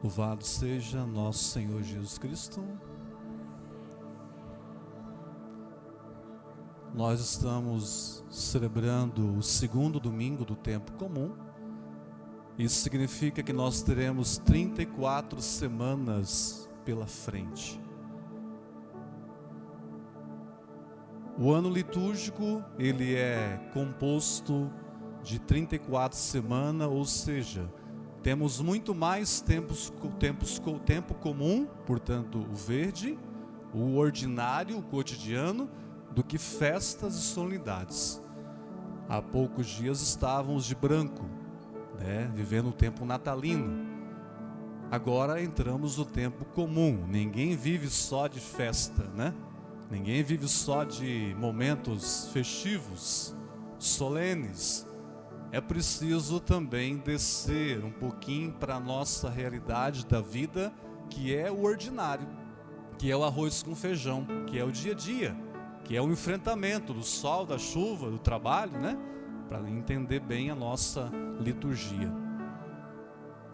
Louvado seja nosso Senhor Jesus Cristo. Nós estamos celebrando o segundo domingo do tempo comum. Isso significa que nós teremos 34 semanas pela frente. O ano litúrgico, ele é composto de 34 semanas, ou seja, temos muito mais tempo comum, portanto o verde, o ordinário, o cotidiano, do que festas e solenidades. Há poucos dias estávamos de branco, vivendo o tempo natalino. Agora entramos no tempo comum. Ninguém vive só de festa, Ninguém vive só de momentos festivos, solenes. É preciso também descer um pouquinho para a nossa realidade da vida, que é o ordinário, que é o arroz com feijão, que é o dia a dia, que é o enfrentamento do sol, da chuva, do trabalho, para entender bem a nossa liturgia.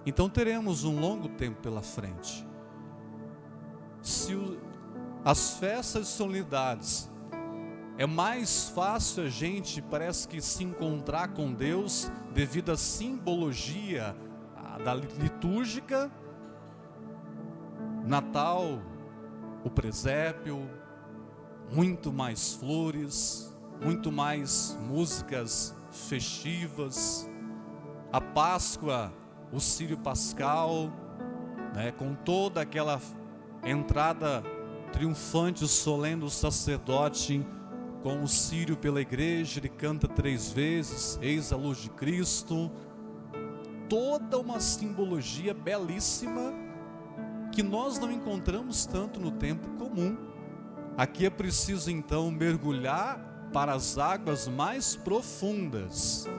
Então teremos um longo tempo pela frente. As festas e solenidades, é mais fácil a gente, parece que, se encontrar com Deus devido à simbologia da litúrgica. Natal, o presépio, muito mais flores, muito mais músicas festivas. A Páscoa, o Círio Pascal, com toda aquela entrada triunfante, solene do sacerdote com o círio pela igreja. Ele canta 3 vezes, eis a luz de Cristo. Toda uma simbologia belíssima que nós não encontramos tanto no tempo comum. Aqui é preciso então mergulhar para as águas mais profundas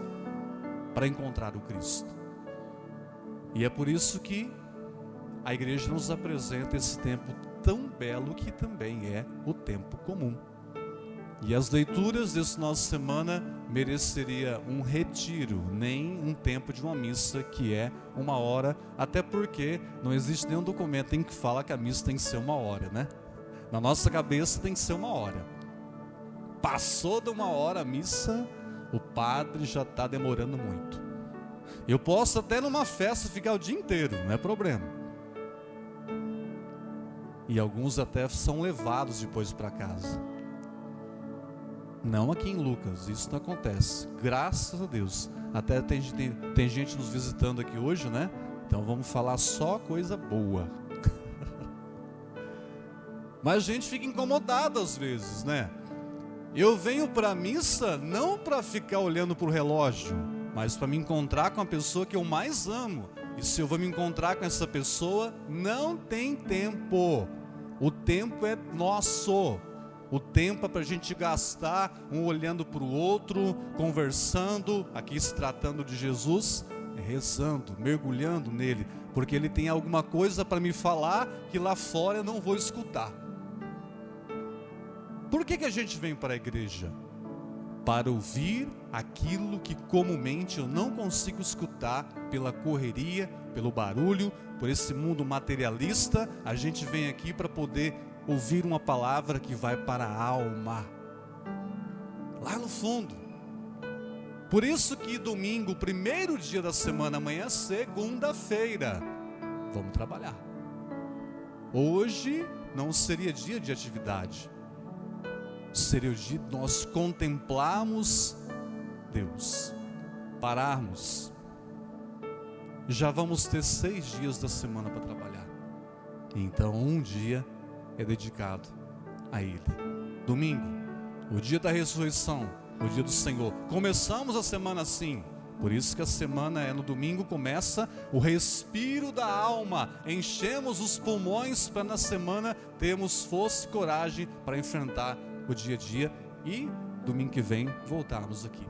para encontrar o Cristo. E é por isso que a igreja nos apresenta esse tempo tão belo que também é o tempo comum. E as leituras desse nossa semana mereceria um retiro, nem um tempo de uma missa que é 1 hora, até porque não existe nenhum documento em que fala que a missa tem que ser 1 hora, Na nossa cabeça tem que ser 1 hora. Passou de 1 hora a missa, o padre já está demorando muito. Eu posso até numa festa ficar o dia inteiro, não é problema. E alguns até são levados depois para casa. Não aqui em Lucas, isso não acontece, graças a Deus. Até tem gente nos visitando aqui hoje, Então vamos falar só coisa boa. Mas a gente fica incomodado às vezes, Eu venho para a missa não para ficar olhando para o relógio, mas para me encontrar com a pessoa que eu mais amo. E se eu vou me encontrar com essa pessoa, não tem tempo. O tempo é nosso. O tempo é para a gente gastar um olhando para o outro, conversando, aqui se tratando de Jesus, rezando, mergulhando nele, porque ele tem alguma coisa para me falar que lá fora eu não vou escutar. Por que a gente vem para a igreja? Para ouvir aquilo que comumente eu não consigo escutar pela correria, pelo barulho, por esse mundo materialista. A gente vem aqui para poder ouvir uma palavra que vai para a alma, lá no fundo. Por isso que domingo, o primeiro dia da semana, amanhã, segunda-feira, vamos trabalhar. Hoje não seria dia de atividade, seria o dia de nós contemplarmos Deus, pararmos. Já vamos ter 6 dias da semana para trabalhar. Então um dia é dedicado a Ele. Domingo, o dia da ressurreição, o dia do Senhor. Começamos a semana assim. Por isso que a semana no domingo começa o respiro da alma. Enchemos os pulmões para na semana termos força e coragem para enfrentar o dia a dia e domingo que vem voltarmos aqui.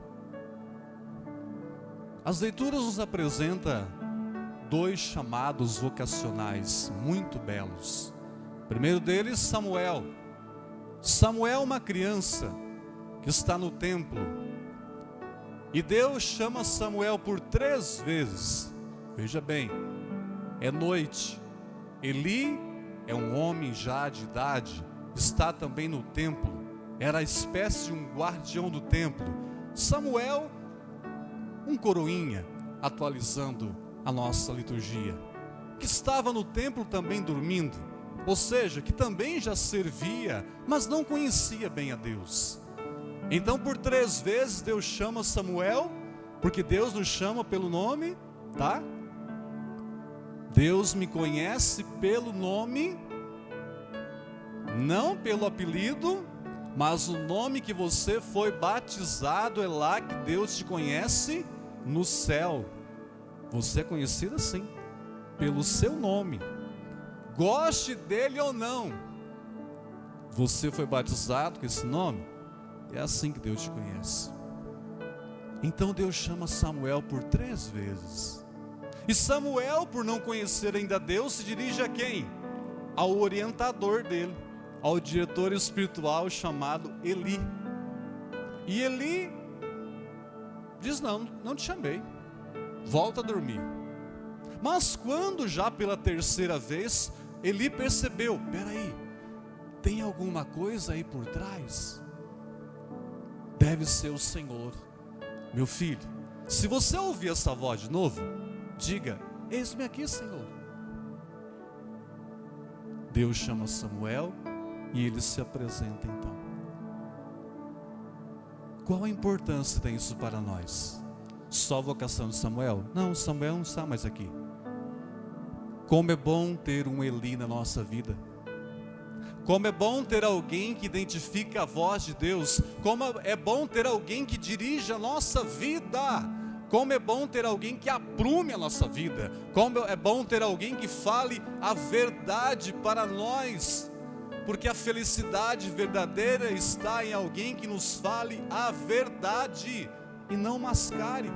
As leituras nos apresentam 2 chamados vocacionais muito belos. O primeiro deles, Samuel. Samuel, uma criança que está no templo. E Deus chama Samuel por 3 vezes. Veja bem, é noite. Eli é um homem já de idade, está também no templo, era a espécie de um guardião do templo. Samuel, um coroinha, atualizando a nossa liturgia, que estava no templo também dormindo, ou seja, que também já servia, mas não conhecia bem a Deus. Então por 3 vezes Deus chama Samuel, porque Deus nos chama pelo nome, tá? Deus me conhece pelo nome, não pelo apelido, mas o nome que você foi batizado, é lá que Deus te conhece no céu. Você é conhecido assim, pelo seu nome, goste dele ou não, você foi batizado com esse nome, é assim que Deus te conhece. Então Deus chama Samuel por 3 vezes. E Samuel, por não conhecer ainda Deus, se dirige a quem? Ao orientador dele, ao diretor espiritual chamado Eli. E Eli diz: não te chamei, volta a dormir. Mas quando já pela 3ª vez, Eli percebeu: peraí, tem alguma coisa aí por trás? Deve ser o Senhor. Meu filho, se você ouvir essa voz de novo, diga: eis-me aqui, Senhor. Deus chama Samuel e ele se apresenta então. Qual a importância tem isso para nós? Só a vocação de Samuel? Não, Samuel não está mais aqui. Como é bom ter um Eli na nossa vida. Como é bom ter alguém que identifica a voz de Deus. Como é bom ter alguém que dirige a nossa vida. Como é bom ter alguém que aprume a nossa vida. Como é bom ter alguém que fale a verdade para nós. Porque a felicidade verdadeira está em alguém que nos fale a verdade e não mascare.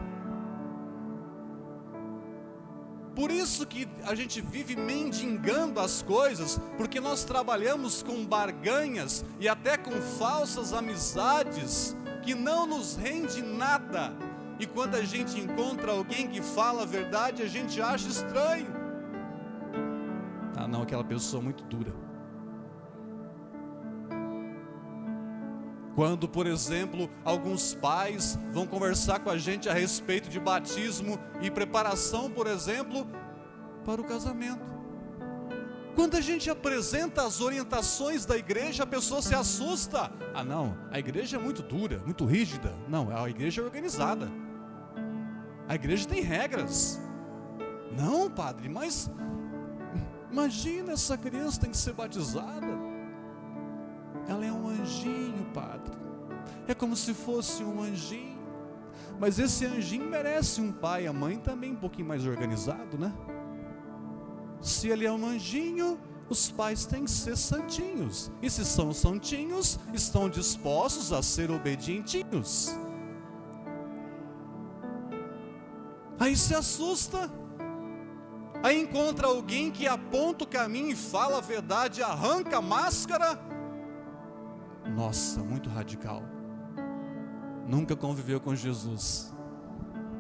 Por isso que a gente vive mendigando as coisas, porque nós trabalhamos com barganhas e até com falsas amizades que não nos rende nada. E quando a gente encontra alguém que fala a verdade, a gente acha estranho. Ah não, aquela pessoa muito dura. Quando, por exemplo, alguns pais vão conversar com a gente a respeito de batismo e preparação, por exemplo, para o casamento. Quando a gente apresenta as orientações da igreja, a pessoa se assusta. Ah não, a igreja é muito dura, muito rígida. Não, a igreja é organizada. A igreja tem regras. Não, padre, mas imagina, essa criança tem que ser batizada. Ela é um anjinho, padre. É como se fosse um anjinho. Mas esse anjinho merece um pai e a mãe também um pouquinho mais organizado, né? Se ele é um anjinho, os pais têm que ser santinhos. E se são santinhos, estão dispostos a ser obedientinhos. Aí se assusta. Aí encontra alguém que aponta o caminho e fala a verdade, arranca a máscara. Nossa, muito radical. Nunca conviveu com Jesus.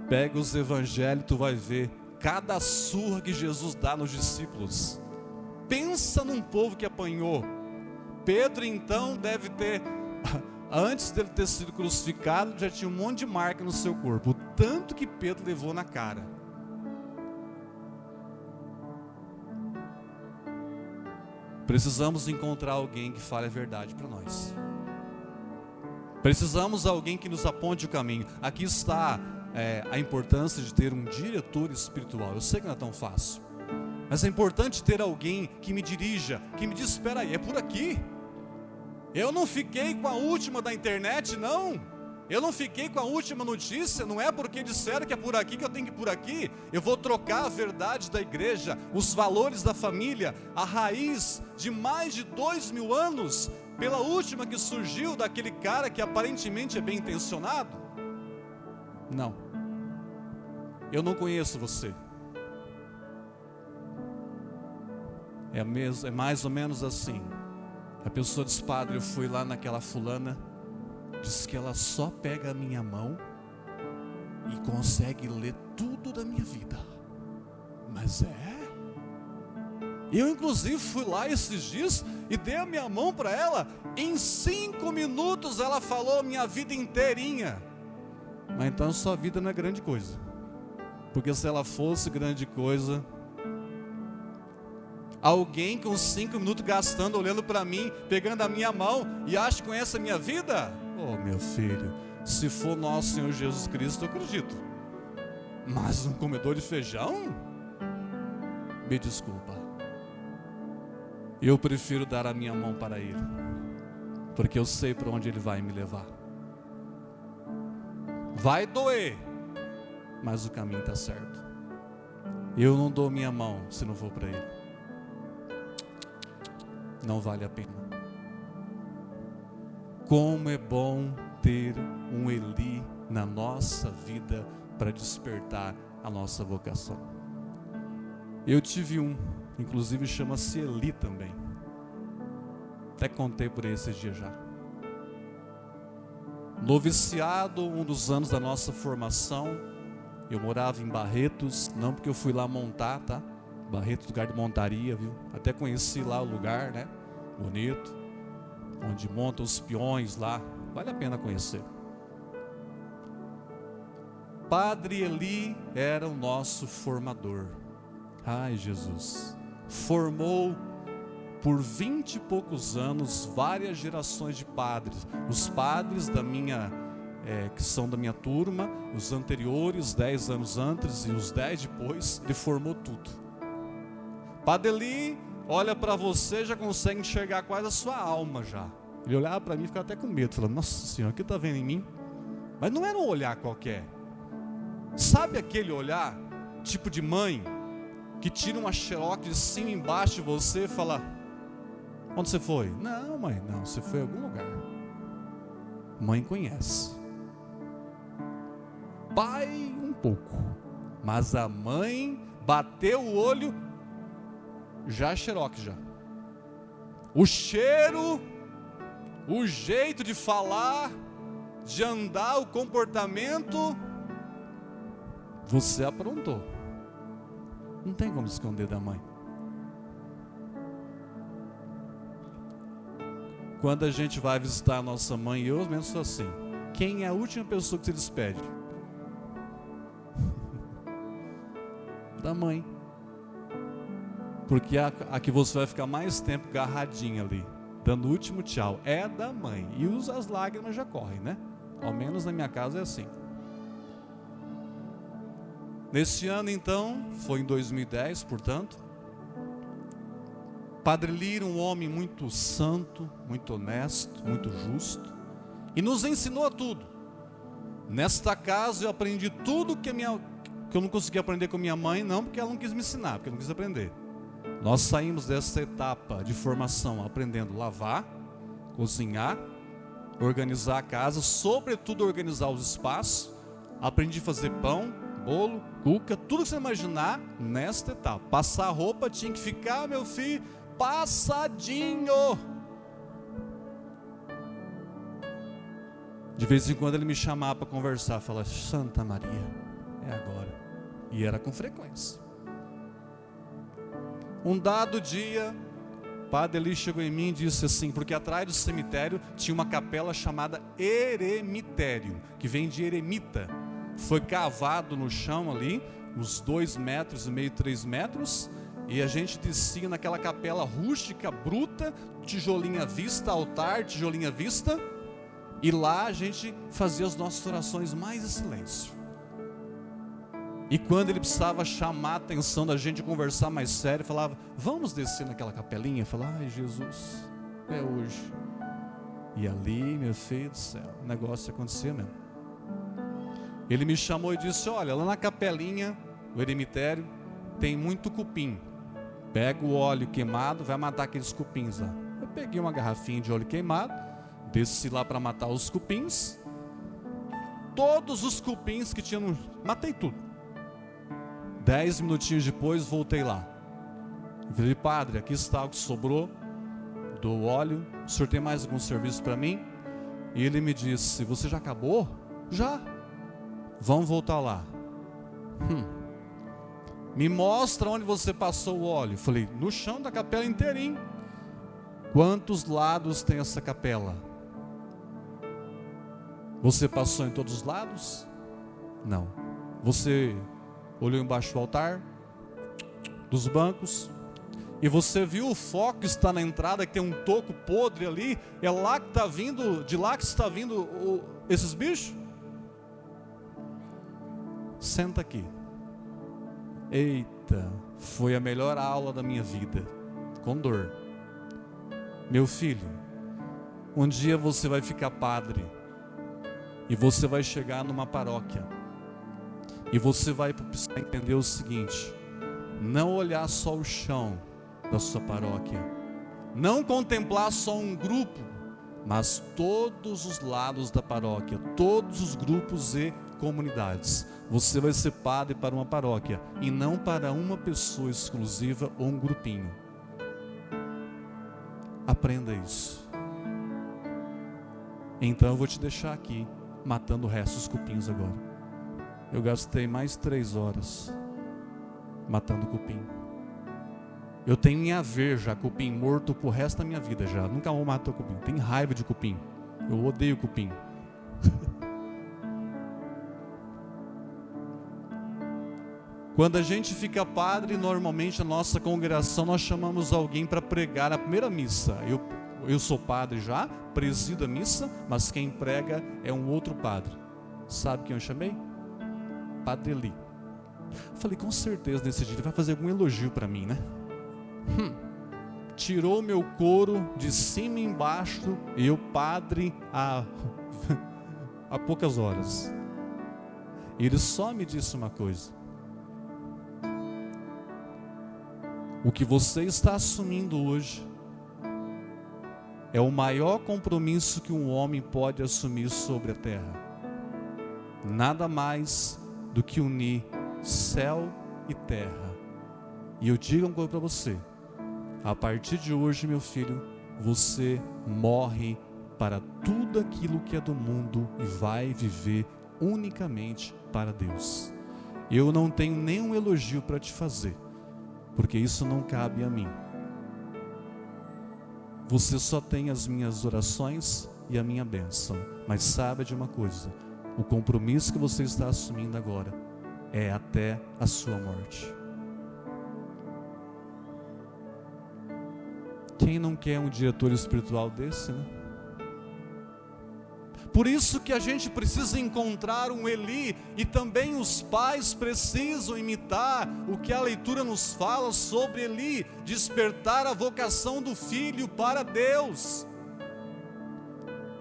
Pega os evangelhos, tu vai ver cada surra que Jesus dá nos discípulos. Pensa num povo que apanhou. Pedro então deve ter, antes dele ter sido crucificado, já tinha um monte de marca no seu corpo. O tanto que Pedro levou na cara. Precisamos encontrar alguém que fale a verdade para nós. Precisamos de alguém que nos aponte o caminho. Aqui está a importância de ter um diretor espiritual. Eu sei que não é tão fácil, mas é importante ter alguém que me dirija, que me diz: espera aí, é por aqui. Eu não fiquei com a última da internet, não. Eu não fiquei com a última notícia. Não é porque disseram que é por aqui que eu tenho que ir por aqui. Eu vou trocar a verdade da igreja, os valores da família, a raiz de mais de 2000 anos, pela última que surgiu daquele cara que aparentemente é bem intencionado. Não, eu não conheço você. É mais ou menos assim. A pessoa diz: padre, eu fui lá naquela fulana, diz que ela só pega a minha mão e consegue ler tudo da minha vida. Mas Eu inclusive fui lá esses dias e dei a minha mão para ela. Em 5 minutos ela falou minha vida inteirinha. Mas então sua vida não é grande coisa. Porque se ela fosse grande coisa, alguém com 5 minutos gastando, olhando para mim, pegando a minha mão e acha que conhece a minha vida? Oh, meu filho, se for nosso Senhor Jesus Cristo, eu acredito. Mas um comedor de feijão? Me desculpa. Eu prefiro dar a minha mão para Ele, porque eu sei para onde Ele vai me levar. Vai doer, mas o caminho está certo. Eu não dou minha mão se não for para Ele. Não vale a pena. Como é bom ter um Eli na nossa vida para despertar a nossa vocação. Eu tive um, inclusive chama-se Eli também. Até contei por esses dias já. Noviciado, um dos anos da nossa formação, eu morava em Barretos, não porque eu fui lá montar, tá? Barretos, lugar de montaria, viu? Até conheci lá o lugar, né? Bonito, onde montam os peões lá, vale a pena conhecer. Padre Eli era o nosso formador. Ai, Jesus, formou por 20 e poucos anos várias gerações de padres. Os padres da minha, que são da minha turma, os anteriores, 10 anos antes e os 10 depois, ele formou tudo. Padre Eli olha para você, já consegue enxergar quase a sua alma já. Ele olhava para mim e ficava até com medo, falando, nossa Senhora, o que está vendo em mim? Mas não era um olhar qualquer. Sabe aquele olhar, tipo de mãe, que tira uma xerox de cima e embaixo de você e fala, onde você foi? Não, mãe, não, você foi em algum lugar. Mãe conhece. Pai, um pouco. Mas a mãe bateu o olho, já é xerox já. O cheiro, o jeito de falar, de andar, o comportamento, você aprontou. Não tem como esconder da mãe. Quando a gente vai visitar a nossa mãe, eu mesmo sou assim. Quem é a última pessoa que se despede? Da mãe. Porque a que você vai ficar mais tempo agarradinha ali, dando o último tchau, é da mãe. E as lágrimas já correm, né? Ao menos na minha casa é assim. Nesse ano então, foi em 2010, portanto, Padre Eli, um homem muito santo, muito honesto, muito justo, e nos ensinou tudo. Nesta casa eu aprendi tudo que eu não consegui aprender com minha mãe, não porque ela não quis me ensinar, porque eu não quis aprender. Nós saímos dessa etapa de formação aprendendo a lavar, cozinhar, organizar a casa, sobretudo organizar os espaços. Aprendi a fazer pão, bolo, cuca, tudo que você imaginar nesta etapa. Passar a roupa tinha que ficar, meu filho, passadinho. De vez em quando ele me chamava para conversar, falava, Santa Maria, é agora. E era com frequência. Um dado dia, Padre Eli chegou em mim e disse assim, porque atrás do cemitério tinha uma capela chamada eremitério, que vem de eremita. Foi cavado no chão ali, uns 2,5 metros, 3 metros, e a gente descia naquela capela rústica, bruta, tijolinho à vista, altar, tijolinho à vista, e lá a gente fazia as nossas orações mais em silêncio. E quando ele precisava chamar a atenção da gente, conversar mais sério, falava, vamos descer naquela capelinha? Falava, ai Jesus, é hoje. E ali, meu filho do céu, o negócio acontecia mesmo. Ele me chamou e disse, olha, lá na capelinha, o eremitério, tem muito cupim. Pega o óleo queimado, vai matar aqueles cupins lá. Eu peguei uma garrafinha de óleo queimado, desci lá para matar os cupins. Todos os cupins que tinham, matei tudo. 10 minutinhos depois, voltei lá. Eu falei, padre, aqui está o que sobrou do óleo. O senhor tem mais algum serviço para mim? E ele me disse, você já acabou? Já. Vamos voltar lá. Me mostra onde você passou o óleo. Falei, no chão da capela inteirinho. Quantos lados tem essa capela? Você passou em todos os lados? Não. Você olhou embaixo do altar, dos bancos, e você viu o foco que está na entrada, que tem um toco podre ali? É lá que está vindo, de lá que está vindo esses bichos? Senta aqui. Eita, foi a melhor aula da minha vida, com dor. Meu filho, um dia você vai ficar padre, e você vai chegar numa paróquia, e você vai precisar entender o seguinte: não olhar só o chão da sua paróquia, não contemplar só um grupo, mas todos os lados da paróquia, todos os grupos e comunidades. Você vai ser padre para uma paróquia e não para uma pessoa exclusiva ou um grupinho. Aprenda isso. Então eu vou te deixar aqui matando o resto dos cupins agora. Eu gastei mais 3 horas matando cupim. Eu tenho em haver já cupim morto pro resto da minha vida já. Nunca vou matar cupim. Tenho raiva de cupim. Eu odeio cupim. Quando a gente fica padre, normalmente a nossa congregação, nós chamamos alguém para pregar a primeira missa. Eu sou padre já, presido a missa, mas quem prega é um outro padre. Sabe quem eu chamei? Padre Eli. Falei, com certeza nesse dia ele vai fazer algum elogio para mim, né? Tirou meu couro de cima e embaixo, e eu padre há poucas horas. Ele só me disse uma coisa: o que você está assumindo hoje é o maior compromisso que um homem pode assumir sobre a terra. Nada mais do que unir céu e terra. E eu digo uma coisa para você: a partir de hoje, meu filho, você morre para tudo aquilo que é do mundo e vai viver unicamente para Deus. Eu não tenho nenhum elogio para te fazer, porque isso não cabe a mim. Você só tem as minhas orações e a minha bênção. Mas saiba de uma coisa: o compromisso que você está assumindo agora é até a sua morte. Quem não quer um diretor espiritual desse, né? Por isso que a gente precisa encontrar um Eli, e também os pais precisam imitar o que a leitura nos fala sobre Eli, despertar a vocação do filho para Deus.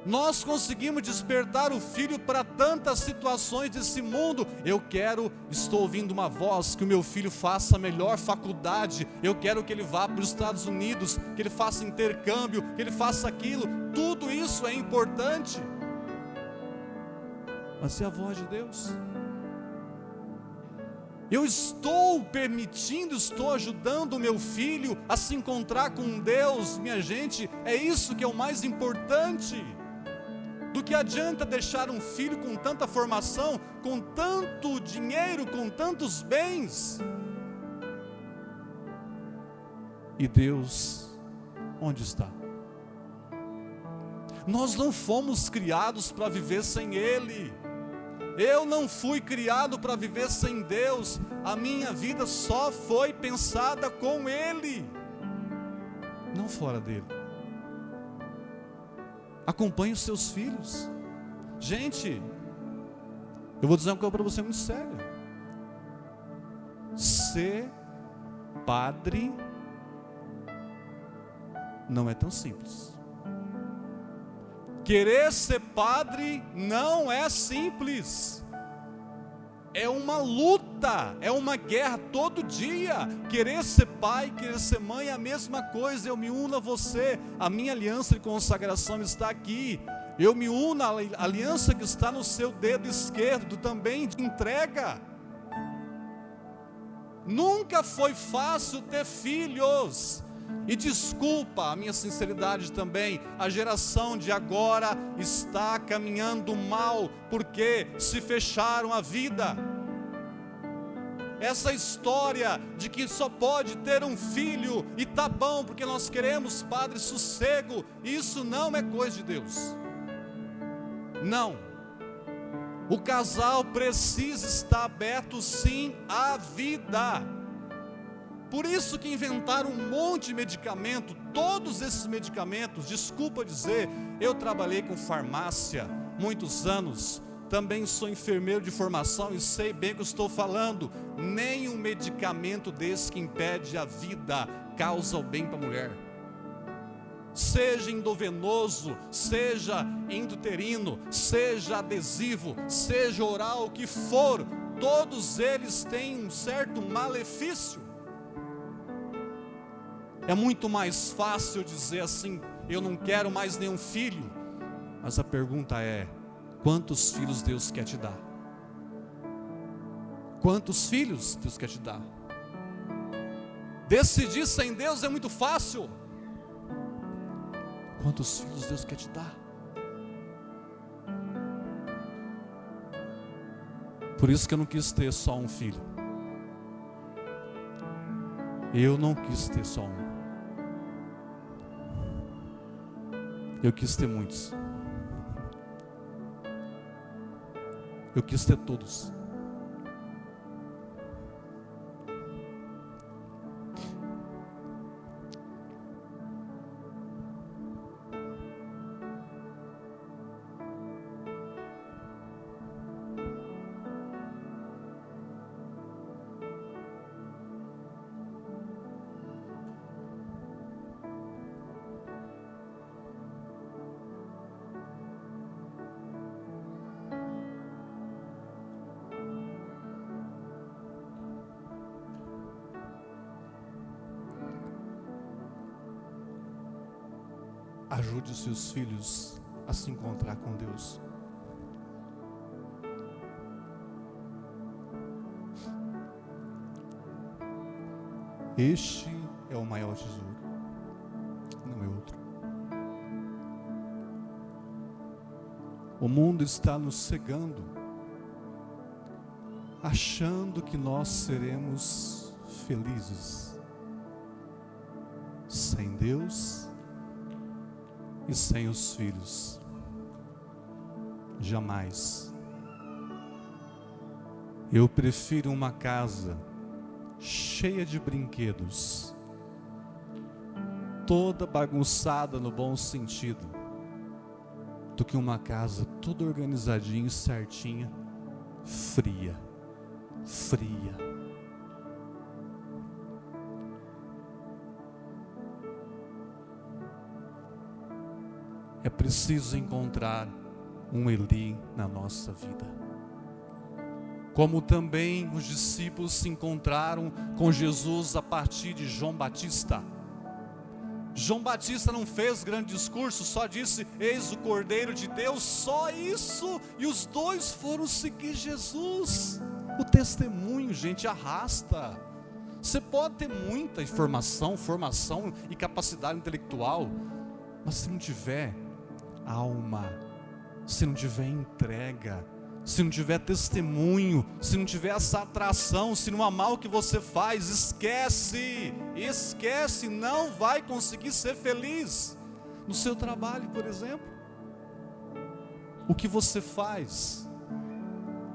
Nós conseguimos despertar o filho para tantas situações desse mundo. Estou ouvindo uma voz que o meu filho faça a melhor faculdade, eu quero que ele vá para os Estados Unidos, que ele faça intercâmbio, que ele faça aquilo. Tudo isso é importante. Mas é a voz de Deus. Eu estou permitindo, estou ajudando o meu filho a se encontrar com Deus. Minha gente, é isso que é o mais importante. Do que adianta deixar um filho com tanta formação, com tanto dinheiro, com tantos bens, e Deus, onde está? Nós não fomos criados para viver sem Ele. Eu não fui criado para viver sem Deus. A minha vida só foi pensada com Ele, não fora dele. Acompanhe os seus filhos. Gente, eu vou dizer uma coisa para você muito séria. Ser padre não é tão simples. Querer ser padre não é simples. É uma luta, é uma guerra todo dia. Querer ser pai, querer ser mãe é a mesma coisa. Eu me uno a você. A minha aliança de consagração está aqui. Eu me uno à aliança que está no seu dedo esquerdo, também de entrega. Nunca foi fácil ter filhos. E desculpa a minha sinceridade também, a geração de agora está caminhando mal, porque se fecharam a vida. Essa história de que só pode ter um filho e tá bom, porque nós queremos, Padre, sossego, isso não é coisa de Deus. Não. O casal precisa estar aberto sim à vida. Por isso que inventaram um monte de medicamento. Todos esses medicamentos, desculpa dizer, eu trabalhei com farmácia muitos anos, também sou enfermeiro de formação e sei bem o que eu estou falando. Nenhum medicamento desse que impede a vida causa o bem para a mulher. Seja endovenoso, seja intrauterino, seja adesivo, seja oral, o que for, todos eles têm um certo malefício. É muito mais fácil dizer assim, eu não quero mais nenhum filho. Mas a pergunta é, quantos filhos Deus quer te dar? Quantos filhos Deus quer te dar? Decidir sem Deus é muito fácil. Quantos filhos Deus quer te dar? Por isso que eu não quis ter só um filho. Eu não quis ter só um. Eu quis ter muitos. Eu quis ter todos. Ajude os seus filhos a se encontrar com Deus. Este é o maior tesouro, não é outro. O mundo está nos cegando, achando que nós seremos felizes sem Deus e sem os filhos. Jamais. Eu prefiro uma casa cheia de brinquedos, toda bagunçada no bom sentido, do que uma casa toda organizadinha e certinha, fria. É preciso encontrar um Eli na nossa vida. Como também os discípulos se encontraram com Jesus a partir de João Batista. João Batista não fez grande discurso, só disse, eis o Cordeiro de Deus, só isso. E os dois foram seguir Jesus. O testemunho, gente, arrasta. Você pode ter muita informação, formação e capacidade intelectual, mas se não tiver alma, se não tiver entrega, se não tiver testemunho, se não tiver essa atração, se não amar o que você faz, esquece, não vai conseguir ser feliz. No seu trabalho, por exemplo, o que você faz,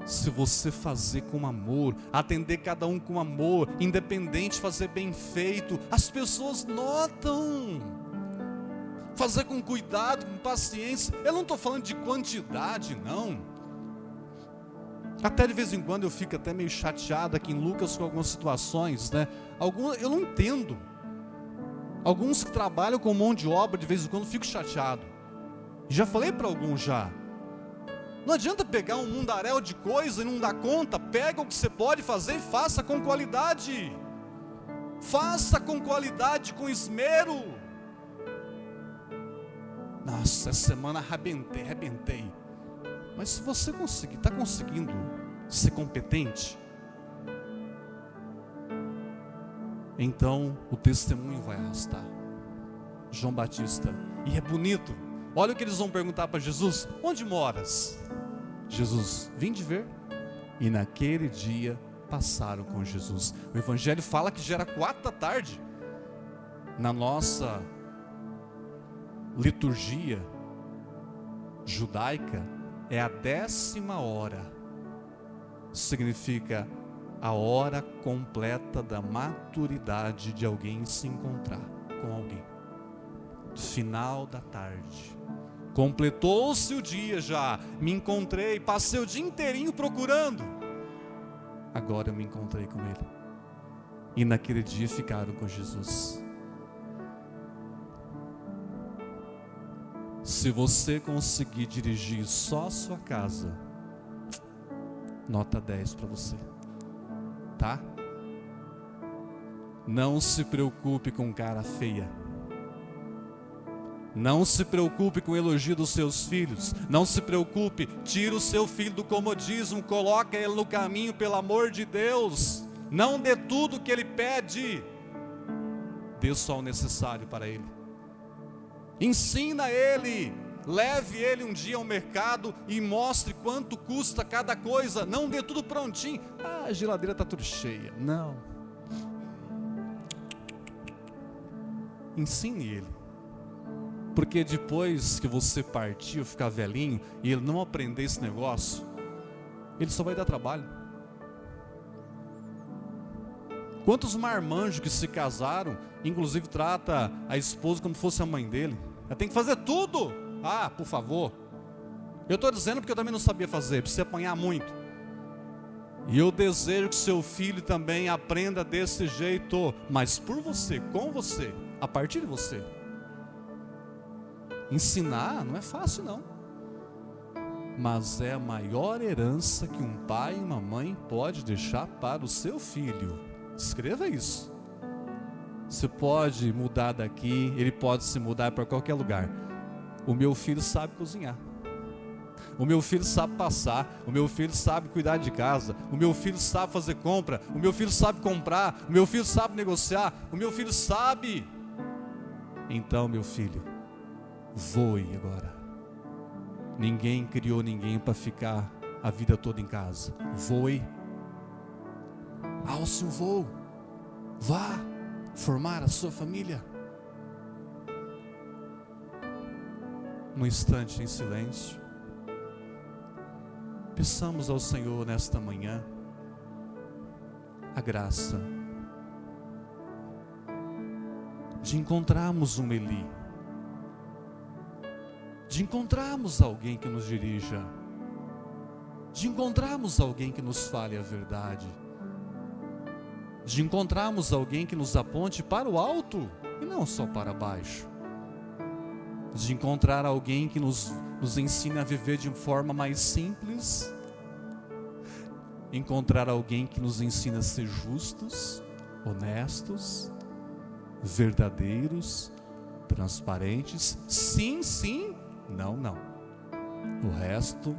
se você fazer com amor, atender cada um com amor, independente, fazer bem feito, as pessoas notam. Fazer com cuidado, com paciência. Eu não estou falando de quantidade, não. Até de vez em quando eu fico até meio chateado aqui em Lucas com algumas situações, né? Eu não entendo. Alguns que trabalham com um monte de obra, de vez em quando eu fico chateado. Já falei para alguns já. Não adianta pegar um mundaréu de coisa e não dar conta. Pega o que você pode fazer e faça com qualidade. Faça com qualidade, com esmero. Nossa, essa semana arrebentei. Mas se você conseguir, está conseguindo ser competente, então o testemunho vai arrastar. João Batista. E é bonito. Olha o que eles vão perguntar para Jesus: onde moras? Jesus, vim de ver. E naquele dia passaram com Jesus. O Evangelho fala que já era 4 da tarde. Na nossa liturgia judaica, é a 10ª hora. Significa a hora completa da maturidade de alguém se encontrar com alguém. Final da tarde. Completou-se o dia já. Me encontrei, passei o dia inteirinho procurando. Agora eu me encontrei com ele. E naquele dia ficaram com Jesus. Se você conseguir dirigir só a sua casa, nota 10 para você, tá? Não se preocupe com cara feia. Não se preocupe com o elogio dos seus filhos. Não se preocupe, tira o seu filho do comodismo, coloca ele no caminho, pelo amor de Deus. Não dê tudo o que ele pede, dê só o necessário para ele. Ensina ele, leve ele um dia ao mercado e mostre quanto custa cada coisa. Não dê tudo prontinho. Ah, a geladeira está tudo cheia. Não. Ensine ele. Porque depois que você partir ou ficar velhinho e ele não aprender esse negócio, ele só vai dar trabalho. Quantos marmanjos que se casaram, inclusive trata a esposa como fosse a mãe dele. Ela tem que fazer tudo. Ah, por favor. Eu estou dizendo porque eu também não sabia fazer, precisa apanhar muito. E eu desejo que seu filho também aprenda desse jeito, mas por você, com você, a partir de você. Ensinar não é fácil não, mas é a maior herança que um pai e uma mãe pode deixar para o seu filho. Escreva isso. Você pode mudar daqui, ele pode se mudar para qualquer lugar. O meu filho sabe cozinhar. O meu filho sabe passar. O meu filho sabe cuidar de casa. O meu filho sabe fazer compra. O meu filho sabe comprar. O meu filho sabe negociar. O meu filho sabe. Então, meu filho, voe agora. Ninguém criou ninguém para ficar a vida toda em casa. Voe. Alce um voo. Vá formar a sua família. Um instante em silêncio. Peçamos ao Senhor nesta manhã a graça de encontrarmos um Eli, de encontrarmos alguém que nos dirija, de encontrarmos alguém que nos fale a verdade, de encontrarmos alguém que nos aponte para o alto e não só para baixo, de encontrar alguém que nos ensine a viver de forma mais simples, encontrar alguém que nos ensine a ser justos, honestos, verdadeiros, transparentes, sim, sim, não, não. O resto